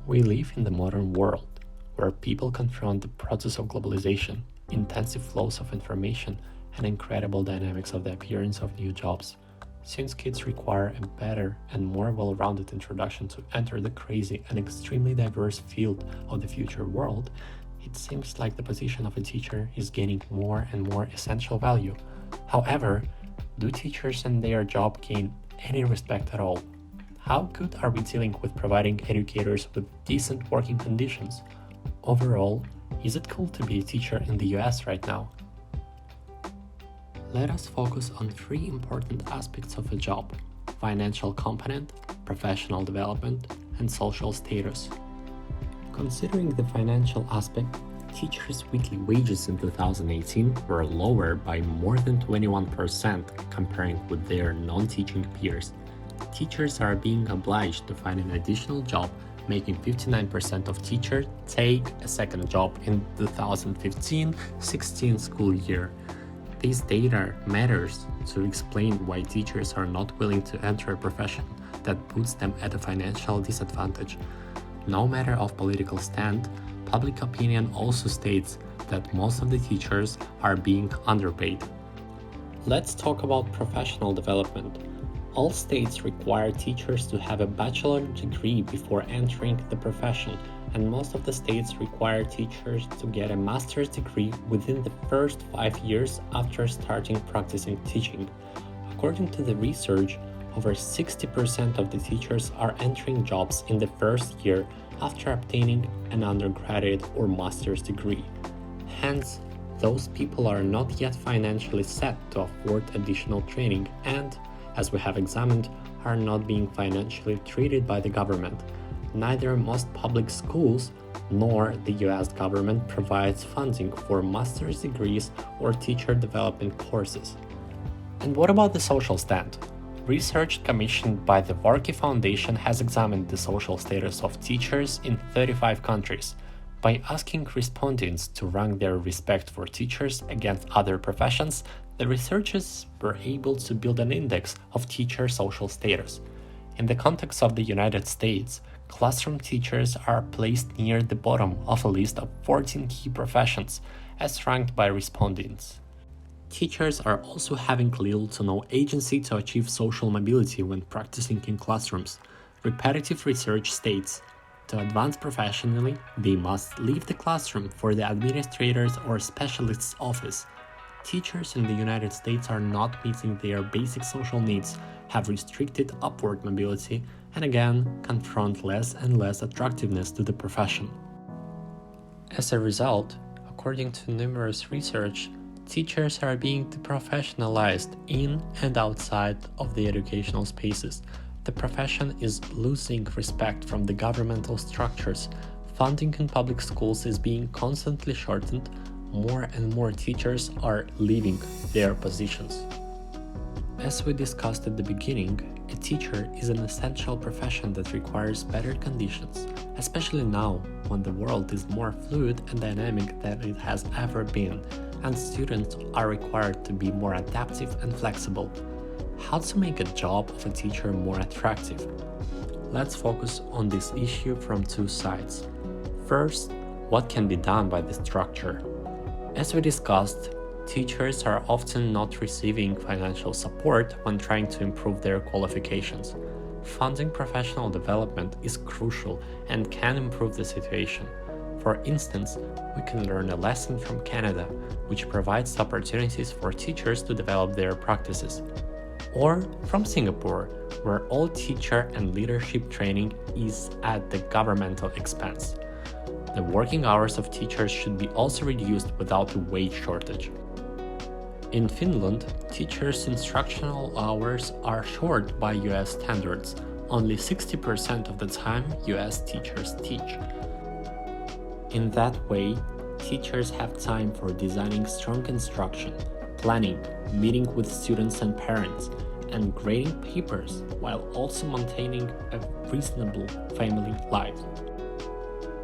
We live in the modern world, where people confront the process of globalization, intensive flows of information, and incredible dynamics of the appearance of new jobs. Since kids require a better and more well rounded introduction to enter the crazy and extremely diverse field of the future world, it seems like the position of a teacher is gaining more and more essential value. However, do teachers and their job gain any respect at all? How good are we dealing with providing educators with decent working conditions? Overall, is it cool to be a teacher in the US right now? Let us focus on three important aspects of a job: financial component, professional development, and social status. Considering the financial aspect, teachers' weekly wages in 2018 were lower by more than 21% comparing with their non-teaching peers. Teachers are being obliged to find an additional job, making 59% of teachers take a second job in the 2015-16 school year. This data matters to explain why teachers are not willing to enter a profession that puts them at a financial disadvantage. No matter of political stand, public opinion also states that most of the teachers are being underpaid. Let's talk about professional development. All states require teachers to have a bachelor degree before entering the profession, and most of the states require teachers to get a master's degree within the first 5 years after starting practicing teaching. According to the research, over 60% of the teachers are entering jobs in the first year after obtaining an undergraduate or master's degree. Hence, those people are not yet financially set to afford additional training and, as we have examined, are not being financially treated by the government. Neither most public schools nor the US government provides funding for master's degrees or teacher development courses. And what about the social stand? Research commissioned by the Warkey Foundation has examined the social status of teachers in 35 countries. By asking respondents to rank their respect for teachers against other professions, the researchers were able to build an index of teacher social status. In the context of the United States, classroom teachers are placed near the bottom of a list of 14 key professions, as ranked by respondents. Teachers are also having little to no agency to achieve social mobility when practicing in classrooms. Repetitive research states, to advance professionally, they must leave the classroom for the administrator's or specialist's office. Teachers in the United States are not meeting their basic social needs, have restricted upward mobility, and again, confront less and less attractiveness to the profession. As a result, according to numerous research, teachers are being deprofessionalized in and outside of the educational spaces. The profession is losing respect from the governmental structures. Funding in public schools is being constantly shortened. More and more teachers are leaving their positions. As we discussed at the beginning, a teacher is an essential profession that requires better conditions, especially now when the world is more fluid and dynamic than it has ever been, and students are required to be more adaptive and flexible. How to make a job of a teacher more attractive? Let's focus on this issue from two sides. First, what can be done by the structure? As we discussed, teachers are often not receiving financial support when trying to improve their qualifications. Funding professional development is crucial and can improve the situation. For instance, we can learn a lesson from Canada, which provides opportunities for teachers to develop their practices. Or from Singapore, where all teacher and leadership training is at the governmental expense. The working hours of teachers should be also reduced without a wage shortage. In Finland, teachers' instructional hours are short by US standards. Only 60% of the time US teachers teach. In that way, teachers have time for designing strong instruction, planning, meeting with students and parents, and grading papers while also maintaining a reasonable family life.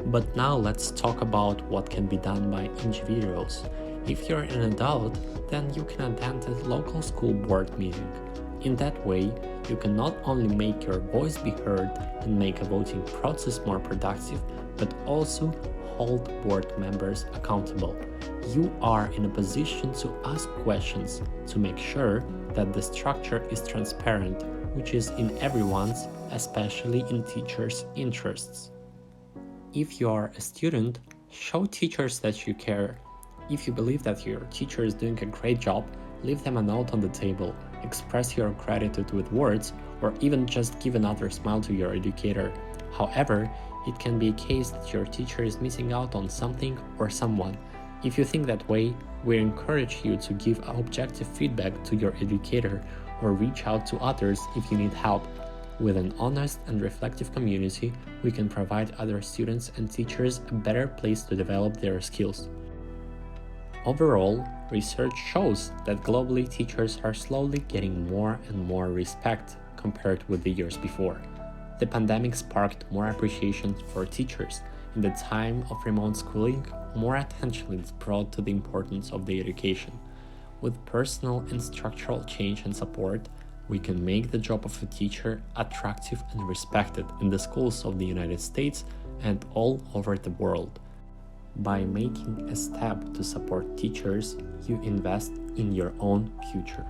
But now let's talk about what can be done by individuals. If you're an adult, then you can attend a local school board meeting. In that way, you can not only make your voice be heard and make a voting process more productive, but also hold board members accountable. You are in a position to ask questions to make sure that the structure is transparent, which is in everyone's, especially in teachers' interests. If you are a student, show teachers that you care. If you believe that your teacher is doing a great job, leave them a note on the table, express your gratitude with words, or even just give another smile to your educator. However, it can be a case that your teacher is missing out on something or someone. If you think that way, we encourage you to give objective feedback to your educator or reach out to others if you need help. With an honest and reflective community, we can provide other students and teachers a better place to develop their skills. Overall, research shows that globally teachers are slowly getting more and more respect compared with the years before. The pandemic sparked more appreciation for teachers. In the time of remote schooling, more attention is brought to the importance of the education. With personal and structural change and support, we can make the job of a teacher attractive and respected in the schools of the United States and all over the world. By making a step to support teachers, you invest in your own future.